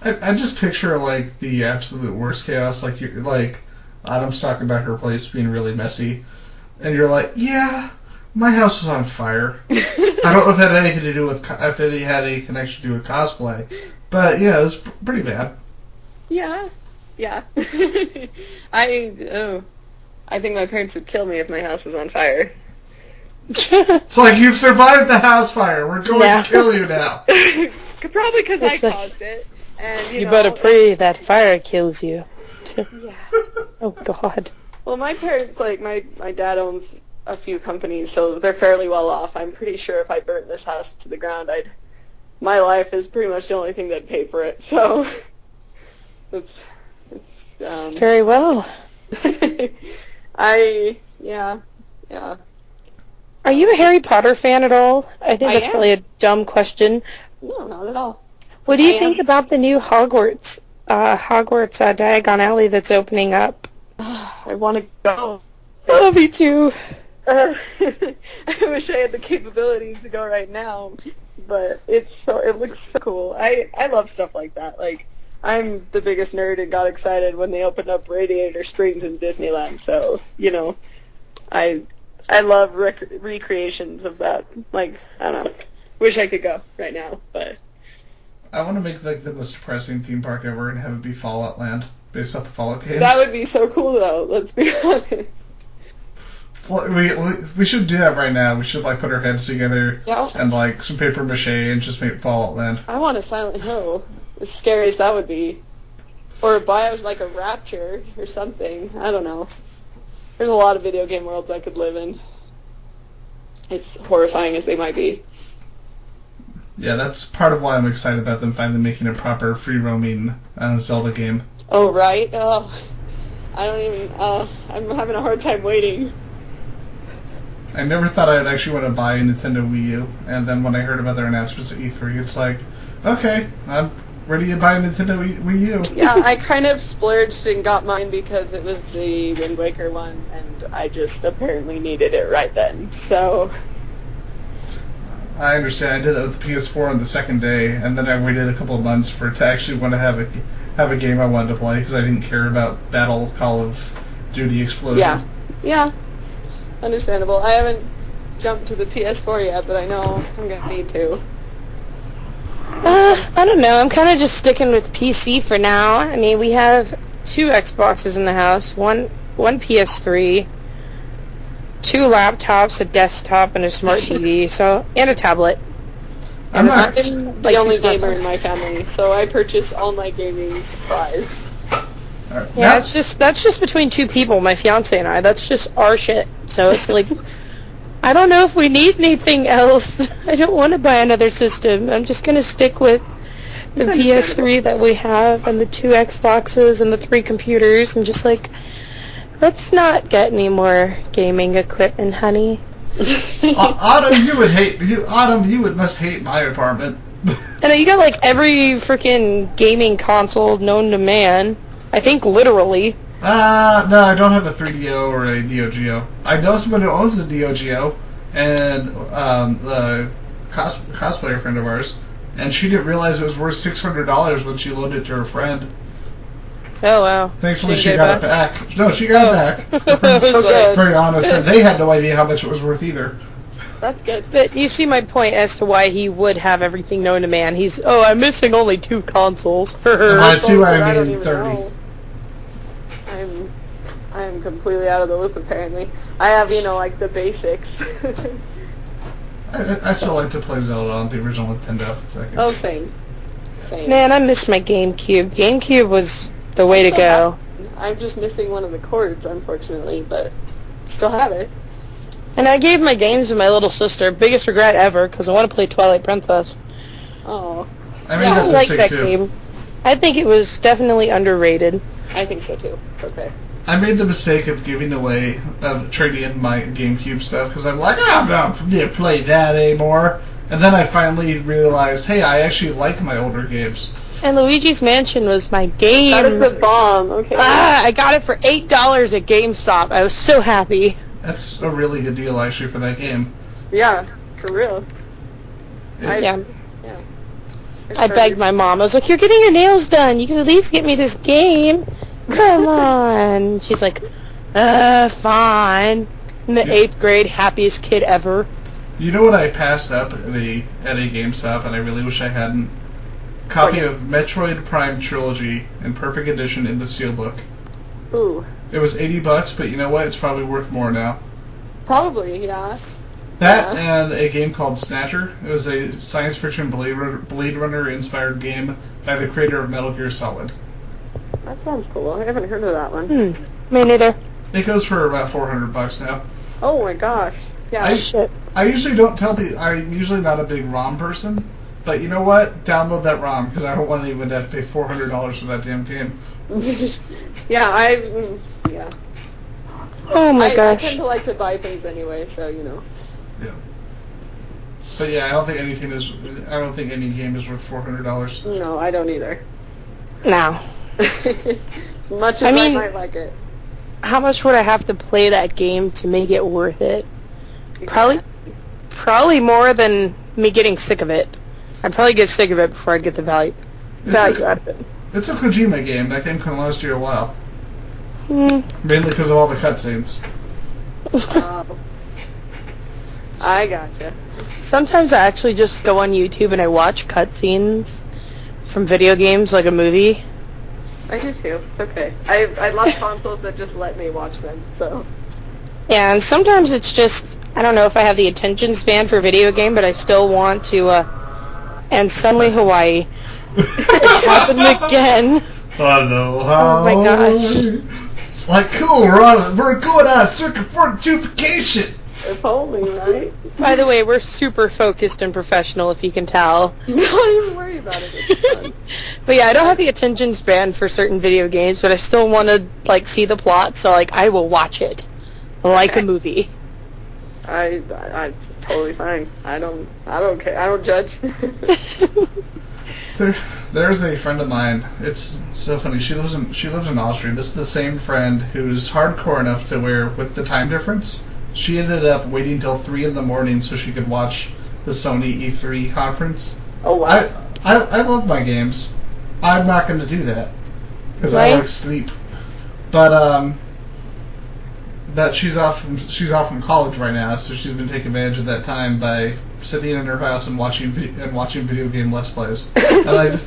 B: I just picture like the absolute worst chaos. Like Autumn's talking about her place being really messy. And you're like, yeah, my house was on fire. I don't know if it had anything to do with, if it had any connection to do with cosplay. But, yeah, it was pretty bad.
C: Yeah. I think my parents would kill me if my house was on fire.
B: It's like, you've survived the house fire. We're going to kill you now.
C: Probably because I caused it. And,
D: you better pray that fire kills you.
C: Yeah.
D: Oh, God.
C: Well, my parents, like, my dad owns a few companies, so they're fairly well off. I'm pretty sure if I burnt this house to the ground, my life is pretty much the only thing that'd pay for it, so it's
D: very well.
C: Yeah.
D: Are you a Harry Potter fan at all? I think that's probably a dumb question.
C: No, not at all.
D: What do you think about the new Hogwarts Diagon Alley that's opening up?
C: I want to go.
D: Oh, me too.
C: I wish I had the capabilities to go right now, but it looks so cool. I love stuff like that. Like, I'm the biggest nerd and got excited when they opened up Radiator Springs in Disneyland. So, I love recreations of that. Like, I don't know. Wish I could go right now, but
B: I want to make like the most depressing theme park ever and have it be Fallout Land based off the Fallout games.
C: that would be so cool, though. Let's be honest.
B: We should do that right now. We should like put our heads together
C: Yeah.
B: and like some paper mache and just make Fallout Land.
C: I want a Silent Hill, as scary as that would be, or buy like a Rapture or something. I don't know. There's a lot of video game worlds I could live in. As horrifying as they might be.
B: Yeah, that's part of why I'm excited about them finally making a proper free roaming Zelda game.
C: Oh right. Oh, I don't even. I'm having a hard time waiting.
B: I never thought I would actually want to buy a Nintendo Wii U, and then when I heard about their announcements at E3, it's like, okay, I'm ready to buy a Nintendo Wii U.
C: Yeah, I kind of splurged and got mine because it was the Wind Waker one, and I just apparently needed it right then. So.
B: I understand. I did that with the PS4 on the second day, and then I waited a couple of months for it to actually want to have a game I wanted to play because I didn't care about Call of Duty Explosion.
C: Yeah. Understandable. I haven't jumped to the PS4 yet, but I know I'm gonna need to.
D: I don't know. I'm kind of just sticking with PC for now. I mean, we have 2 Xboxes in the house, one PS3, 2 laptops, a desktop, and a smart TV, and a tablet.
B: I'm not
C: the only gamer in my family, so I purchase all my gaming supplies.
B: Right.
D: Yeah, that's just between 2 people, my fiance and I. That's just our shit. So it's like, I don't know if we need anything else. I don't want to buy another system. I'm just going to stick with the PS3 that we have and the 2 Xboxes and the 3 computers and just like, let's not get any more gaming equipment, honey.
B: Autumn, you must hate my apartment.
D: I know you got like every freaking gaming console known to man. I think literally.
B: No, I don't have a 3DO or a Neo Geo. I know someone who owns a Neo Geo, and a cosplayer friend of ours, and she didn't realize it was worth $600 when she loaned it to her friend.
D: Oh, wow.
B: Thankfully, she got it back. No, she got it back. Very honest, and they had no idea how much it was worth either.
C: That's good.
D: But you see my point as to why he would have everything known to man. I'm missing only 2 consoles.
B: By 2, I
C: don't
B: mean
C: even
B: 30.
C: know. I'm completely out of the loop, apparently. I have, like the basics.
B: I still like to play Zelda on the original Nintendo.
C: Oh, same.
D: Man, I miss my GameCube. GameCube was the way to go.
C: I'm just missing one of the cords, unfortunately, but still have it.
D: And I gave my games to my little sister. Biggest regret ever, because I want to play Twilight Princess.
C: Oh.
B: I mean,
D: I like that game. I think it was definitely underrated.
C: I think so, too. It's okay.
B: I made the mistake of trading in my GameCube stuff, because I'm like, I'm not going to play that anymore. And then I finally realized, hey, I actually like my older games.
D: And Luigi's Mansion was my game.
C: That is the bomb. Okay.
D: I got it for $8 at GameStop. I was so happy.
B: That's a really good deal, actually, for that game.
C: Yeah, for real.
D: I begged my mom. I was like, you're getting your nails done. You can at least get me this game. Come on. She's like, fine. In the 8th grade, happiest kid ever.
B: You know what I passed up at a GameStop, and I really wish I hadn't? Copy of Metroid Prime Trilogy in Perfect Edition in the Steelbook.
C: Ooh.
B: It was $80, but you know what? It's probably worth more now.
C: Probably, yeah.
B: That and a game called Snatcher. It was a science fiction Blade Runner inspired game by the creator of Metal Gear Solid.
C: That sounds cool. I haven't heard of that one.
D: Me neither.
B: It goes for about $400 now.
C: Oh my gosh. Yeah.
B: I usually don't tell people. I'm usually not a big ROM person, but you know what? Download that ROM because I don't want anyone to have to pay $400 for that damn game.
C: Yeah.
D: Oh my gosh.
C: I tend to like to buy things anyway, so Yeah.
B: But yeah, I don't think any game is worth $400.
C: No, I don't either.
D: No.
C: Much as I might like it.
D: How much would I have to play that game to make it worth it? Probably more than me getting sick of it. I'd probably get sick of it before I'd get the value out of it.
B: It's a Kojima game. That game can last you a while. Mainly because of all the cutscenes.
C: I gotcha.
D: Sometimes I actually just go on YouTube and I watch cutscenes from video games, like a movie.
C: I do too. It's okay. I love consoles that just let me watch them, so.
D: Yeah, and sometimes it's just, I don't know if I have the attention span for a video game, but I still want to, and suddenly Hawaii. It happened again.
B: Oh no,
D: Oh my gosh.
B: It's like, cool, we're going on Circuit 42 vacation!
C: If only, right?
D: By the way, we're super focused and professional, if you can tell.
C: Don't even worry about it. It's fun.
D: But yeah, I don't have the attention span for certain video games, but I still want to, like, see the plot, so, like, I will watch it. Like a movie.
C: It's totally fine. I don't care. I don't judge.
B: There's a friend of mine. It's so funny. She lives in Austria. This is the same friend who's hardcore enough to where, with the time difference, she ended up waiting till 3 in the morning so she could watch the Sony E3 conference.
C: Oh wow!
B: I love my games. I'm not going to do that because
D: Right.
B: I like sleep. But she's off from college right now, so she's been taking advantage of that time by sitting in her house and watching video game Let's Plays. and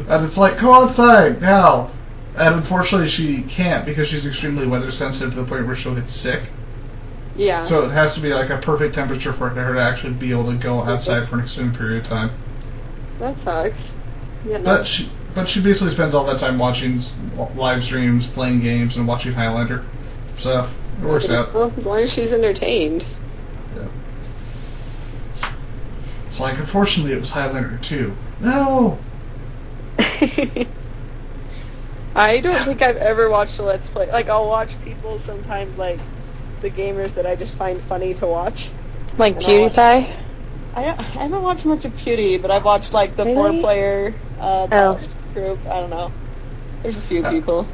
B: it's like, go outside now. And unfortunately, she can't because she's extremely weather sensitive to the point where she'll get sick.
C: Yeah.
B: So it has to be like a perfect temperature for her to actually be able to go outside for an extended period of time.
C: That sucks. Yeah, no.
B: But she basically spends all that time watching live streams, playing games, and watching Highlander. So it works out.
C: Well, as long as she's entertained.
B: Yeah. It's like, unfortunately, it was Highlander 2. No!
C: I don't think I've ever watched a Let's Play. Like, I'll watch people sometimes, like, the gamers that I just find funny to watch.
D: Like
C: And
D: PewDiePie?
C: I haven't watched much of Pewdie, but I've watched, like, the
D: Really?
C: 4-player group. I don't know. There's a few people.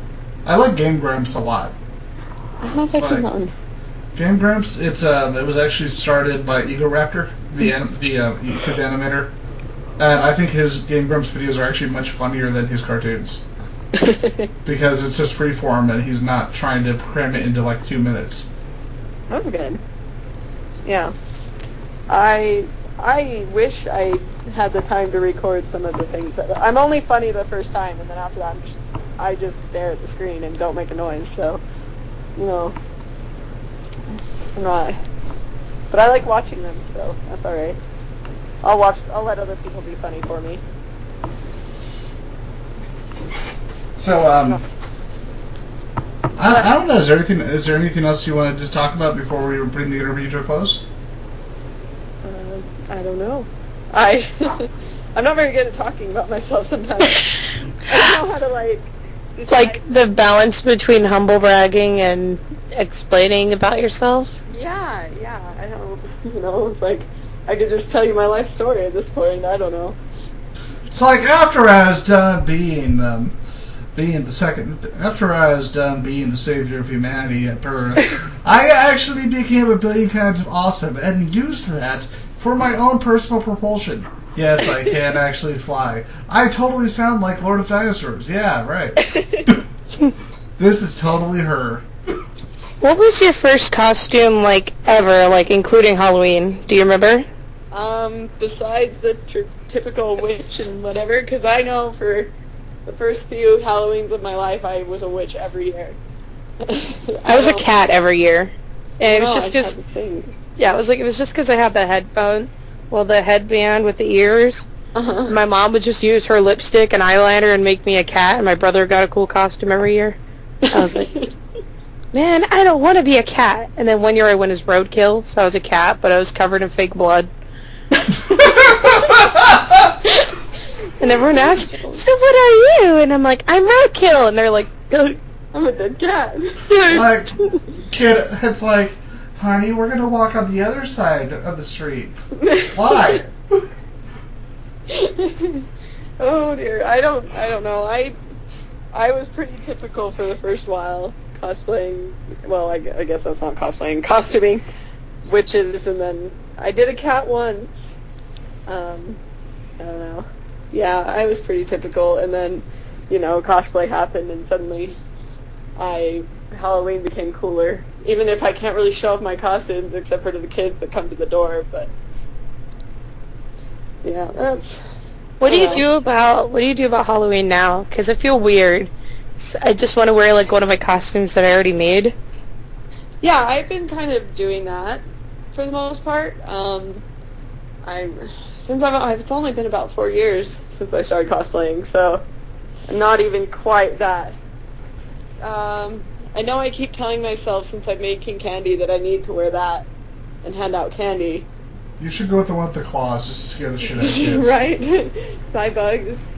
B: I like Game Grumps a lot.
C: I don't know if I've seen
B: Like-
C: that one.
B: Game Grumps, it was actually started by Ego Raptor, the YouTube animator. And I think his Game Grumps videos are actually much funnier than his cartoons. Because it's just freeform and he's not trying to cram it into like 2 minutes.
C: That's good. Yeah. I wish I had the time to record some of the things. I'm only funny the first time, and then after that, I just stare at the screen and don't make a noise. So, you know, I'm not. But I like watching them, so that's all right. I'll let other people be funny for me.
B: So, I don't know. Is there anything else you wanted to talk about before we bring the interview to a close?
C: I don't know. I'm not very good at talking about myself sometimes. I don't know how to
D: It's like the balance between humble bragging and explaining about yourself.
C: Yeah, I don't, it's like, I could just tell you my life story at this point, I don't know.
B: It's like after I was done being the savior of humanity at birth, I actually became a billion kinds of awesome and used that for my own personal propulsion. Yes, I can actually fly. I totally sound like Lord of Dinosaurs. Yeah, right. This is totally her.
D: What was your first costume, like, ever, like, including Halloween? Do you remember?
C: Besides the typical witch and whatever, because I know for the first few Halloweens of my life, I was a witch every year.
D: I was a cat every year. And it was just because...
C: Yeah,
D: it was just because I had the the headband with the ears.
C: Uh-huh.
D: My mom would just use her lipstick and eyeliner and make me a cat, and my brother got a cool costume every year. I was like, man, I don't want to be a cat. And then one year I went as Roadkill, so I was a cat, but I was covered in fake blood. And everyone asked, so what are you? And I'm like, I'm Roadkill. And they're like,
C: I'm a dead cat.
B: Like, kid, it's like, honey, we're gonna walk on the other side of the street. Why?
C: Oh dear, I don't know. I was pretty typical for the first while cosplaying. Well, I guess that's not cosplaying, costuming. witches, and then I did a cat once. I don't know. Yeah, I was pretty typical, and then, cosplay happened, and suddenly Halloween became cooler. Even if I can't really show off my costumes except for to the kids that come to the door, but yeah, that's.
D: What do you do about Halloween now? Because I feel weird. I just want to wear like one of my costumes that I already made.
C: Yeah, I've been kind of doing that for the most part. It's only been about 4 years since I started cosplaying, so I'm not even quite that. I know I keep telling myself since I've made King Candy that I need to wear that and hand out candy.
B: You should go with the one with the claws just to scare the shit out of kids.
C: Right? Cybug, just,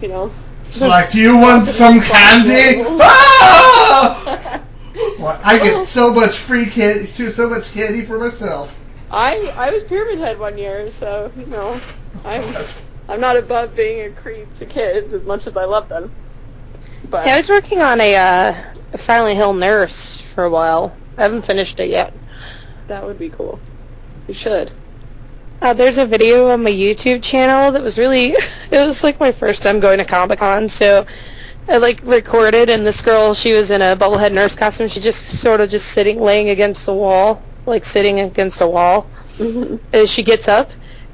B: It's like, do you want some candy? Ah! Well, I get so much candy for myself.
C: I was Pyramid Head one year, so, I'm not above being a creep to kids as much as I love them. But
D: Yeah, I was working on a Silent Hill nurse for a while. I haven't finished it yet.
C: that would be cool. You should.
D: There's a video on my YouTube channel that was it was like my first time going to Comic-Con, so I recorded, and this girl, she was in a bubblehead nurse costume. She just sort of just laying against the wall, sitting against a wall. As she gets up,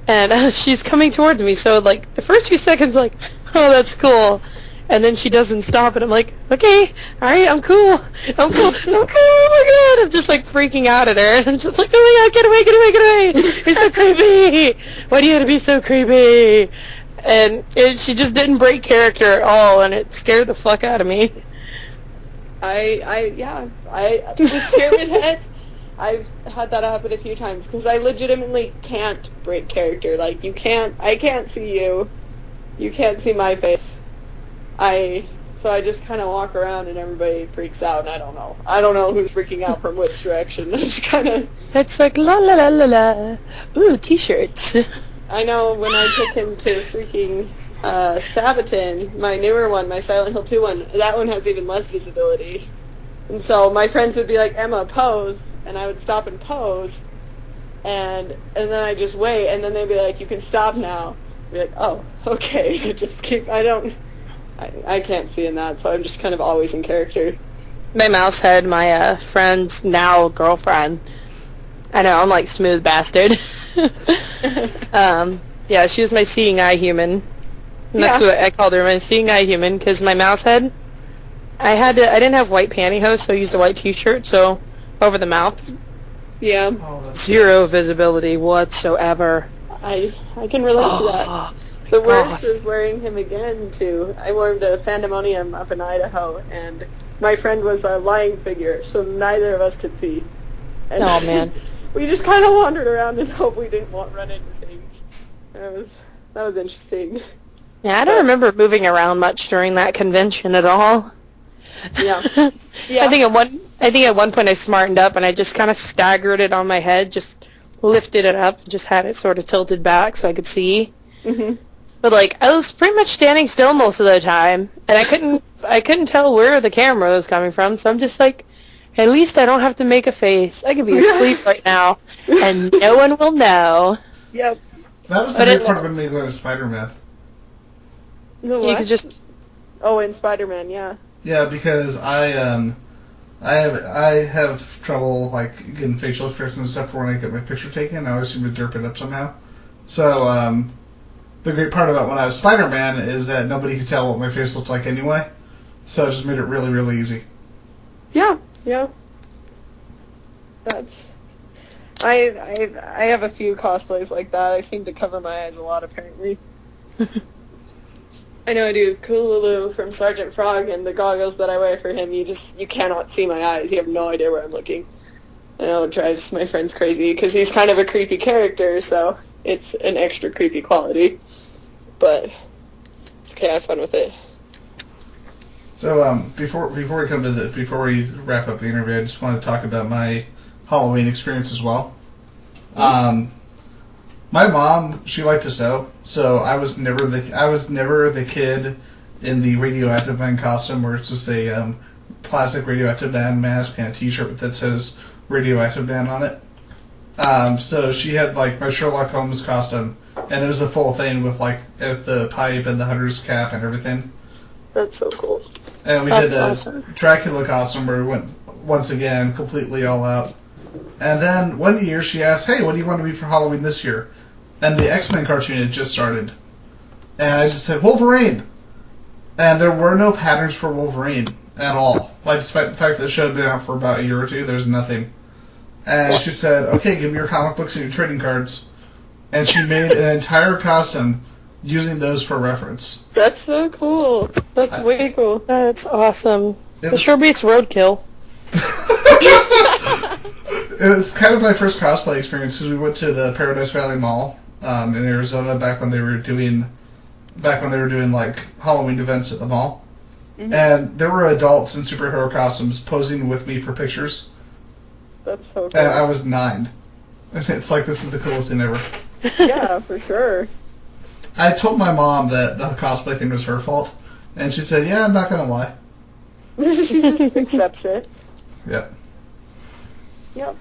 D: and she's coming towards me, so the first few seconds, oh, that's cool. And then she doesn't stop, and I'm like, okay, alright, I'm cool, oh my god, I'm just freaking out at her, and I'm just oh my god, get away, you're so creepy, why do you have to be so creepy? And she just didn't break character at all, and it scared the fuck out of me.
C: With Pyramid Head, I've had that happen a few times, because I legitimately can't break character, I can't see you, you can't see my face. So I just kind of walk around and everybody freaks out, and I don't know who's freaking out from which direction. I just kind of.
D: It's la la la la la. Ooh, t-shirts.
C: I know when I took him to freaking Sabaton, my newer one, my Silent Hill 2 one, that one has even less visibility. And so my friends would be like, Emma, pose, and I would stop and pose, and then I just wait, and then they'd be like, you can stop now. I'd be like, oh, okay. I can't see in that, so I'm just kind of always in character.
D: My mouse head, my friend's now girlfriend. I know, I'm smooth bastard. Yeah, she was my seeing eye human. And that's what I called her, my seeing eye human, because my mouse head, I didn't have white pantyhose, so I used a white t-shirt, so over the mouth.
C: Yeah.
D: Zero visibility whatsoever.
C: I can relate to that. The worst was wearing him again, too. I wore him to Pandemonium up in Idaho, and my friend was a lying figure, so neither of us could see. And
D: oh, man.
C: We just kind of wandered around and hoped we didn't run into things. That was interesting.
D: Yeah, I don't remember moving around much during that convention at all.
C: Yeah.
D: I think at one point I smartened up and I just kind of staggered it on my head, just lifted it up, just had it sort of tilted back so I could see.
C: Mm-hmm.
D: But I was pretty much standing still most of the time, and I couldn't tell where the camera was coming from. So I'm just at least I don't have to make a face. I could be asleep right now, and no one will know.
C: Yep.
B: That was the great part of me going to Spider-Man.
C: The what?
D: You could just.
C: Oh, in Spider-Man, yeah.
B: Yeah, because I have trouble getting facial expressions and stuff for when I get my picture taken. I always seem to derp it up somehow. So the great part about when I was Spider-Man is that nobody could tell what my face looked like anyway. So it just made it really, really easy.
C: Yeah. I have a few cosplays like that. I seem to cover my eyes a lot, apparently. I know I do Kululu from Sergeant Frog, and the goggles that I wear for him, you cannot see my eyes. You have no idea where I'm looking. I know it drives my friends crazy, because he's kind of a creepy character, so it's an extra creepy quality. But it's okay, I have fun with it.
B: So before we wrap up the interview, I just want to talk about my Halloween experience as well. My mom, she liked to sew, so I was never the kid in the Radioactive Man costume where it's just a plastic Radioactive Man mask and a T-shirt that says Radioactive Man on it. So she had like my Sherlock Holmes costume, and it was a full thing with like the pipe and the hunter's cap and everything.
C: That's so cool.
B: And we
D: That's
B: did a
D: awesome.
B: Dracula costume where we went once again completely all out. And then one year she asked, "Hey, what do you want to be for Halloween this year?" And the X-Men cartoon had just started, and I just said Wolverine. And there were no patterns for Wolverine at all. Like, despite the fact that the show had been out for about a year or two, there's nothing. And she said, "Okay, give me your comic books and your trading cards." And she made an entire costume using those for reference.
C: That's so cool. That's way cool.
D: That's awesome.
B: It
D: It sure beats roadkill.
B: It was kind of my first cosplay experience because we went to the Paradise Valley Mall in Arizona back when they were doing like Halloween events at the mall, and there were adults in superhero costumes posing with me for pictures,
C: That's so cool.
B: and I was 9, and it's like this is the coolest thing ever.
C: Yeah, for sure.
B: I told my mom that the cosplay thing was her fault, and she said, "Yeah, I'm not gonna lie."
C: She just accepts it.
B: Yep.
C: Yep.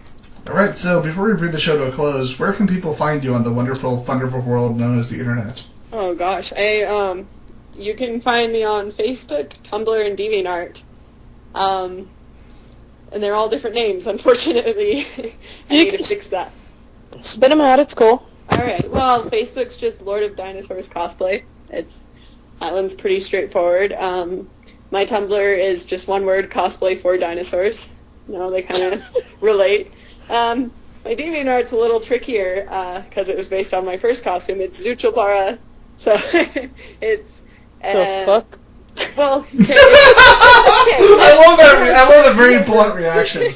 B: All right, so before we bring the show to a close, where can people find you on the wonderful, wonderful world known as the internet?
C: Oh gosh, you can find me on Facebook, Tumblr, and DeviantArt. And they're all different names, unfortunately. I need to fix that.
D: Spit them out, it's cool.
C: Alright, well, Facebook's just Lord of Dinosaurs Cosplay. That one's pretty straightforward. My Tumblr is just one word, cosplay for dinosaurs. You know, they kind of relate. My DeviantArt's a little trickier, because it was based on my first costume. It's Zuchilbara, so it's...
D: The fuck?
C: Well, okay.
B: I love that very blunt reaction.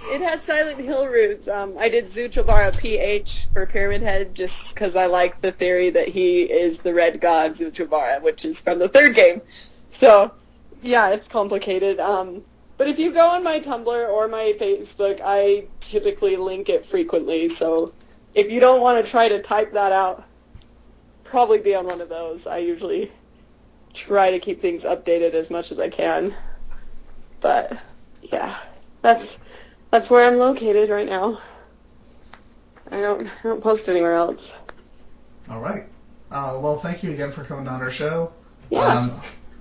C: It has Silent Hill roots. I did Zuchilbara PH for Pyramid Head just because I like the theory that he is the red god Zuchilbara, which is from the third game. So, yeah, it's complicated. But if you go on my Tumblr or my Facebook, I typically link it frequently. So if you don't want to try to type that out, probably be on one of those. I usually try to keep things updated as much as I can. But, yeah, that's where I'm located right now. I don't post anywhere else.
B: All right. Well, thank you again for coming on our show.
C: Yeah.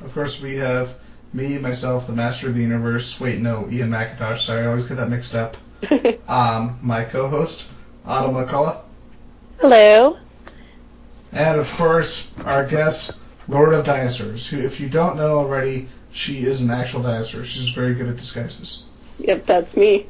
B: Of course, we have me, myself, the Master of the Universe. Wait, no, Ian McIntosh. Sorry, I always get that mixed up. My co-host, Autumn McCullough.
D: Hello.
B: And, of course, our guest, Lord of Dinosaurs, who, if you don't know already, she is an actual dinosaur. She's very good at disguises.
C: Yep, that's me.